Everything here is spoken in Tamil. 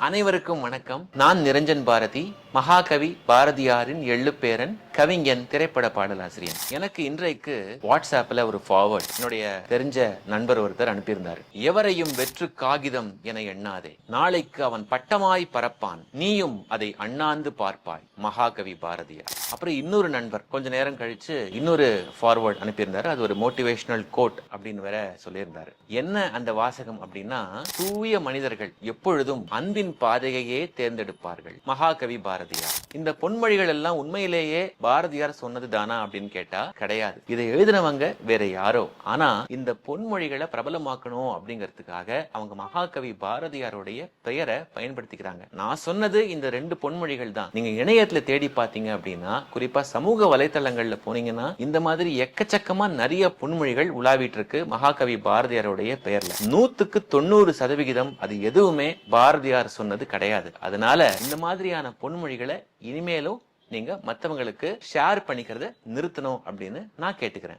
அனைவருக்கும் வணக்கம். நான் நிரஞ்சன் பாரதி, மகாகவி பாரதியாரின் எள்ளுப்பேரன், கவிஞன், திரைப்பட பாடலாசிரியன். எனக்கு இன்றைக்கு வாட்ஸ்அப்ல ஒரு ஃபார்வர்ட் என்னுடைய தெரிஞ்ச நண்பர் ஒருத்தர் அனுப்பியிருந்தார். எவரையும் வெற்று காகிதம் என எண்ணாதே, நாளைக்கு அவன் பட்டமாய் பறப்பான், நீயும் அதை அண்ணாந்து பார்ப்பாய். மகாகவி பாரதியார். அப்புறம் இன்னொரு நண்பர் கொஞ்ச நேரம் கழிச்சு இன்னொரு ஃபார்வர்ட் அனுப்பியிருந்தாரு. அது ஒரு மோட்டிவேஷனல் கோட் அப்படின்னு வேற சொல்லியிருந்தாரு. என்ன அந்த வாசகம் அப்படின்னா, தூய மனிதர்கள் எப்பொழுதும் அன்பின் பாதையையே தேர்ந்தெடுப்பார்கள். மகாகவி பாரதியார். இந்த பொன்மொழிகள் எல்லாம் உண்மையிலேயே பாரதியார் சொன்னது தானா அப்படின்னு கேட்டா கிடையாது. இதை எழுதினவங்க வேற யாரோ. ஆனா இந்த பொன்மொழிகளை பிரபலமாக்கணும் அப்படிங்கிறதுக்காக அவங்க மகாகவி பாரதியாருடைய பெயரை பயன்படுத்திக்கிறாங்க. நான் சொன்னது இந்த 2 பொன்மொழிகள் தான். நீங்க இணையத்துல தேடி பார்த்தீங்க அப்படின்னா, குறிப்பா சமூக வலைத்தளங்கள்ல போனீங்கன்னா இந்த மாதிரி எக்கச்சக்கமா நிறைய பொன்மொழிகள் உலாவிட்டு இருக்கு மகாகவி பாரதியாருடைய பெயர்ல. 100க்கு 90% அது எதுவுமே பாரதியார் சொன்னது கிடையாது. அதனால இந்த மாதிரியான பொன்மொழிகளை இனிமேலும் நீங்க மத்தவங்களுக்கு ஷேர் பண்ணிக்கிறத நிறுத்தணும் அப்படின்னு நான் கேட்டுக்கிறேன்.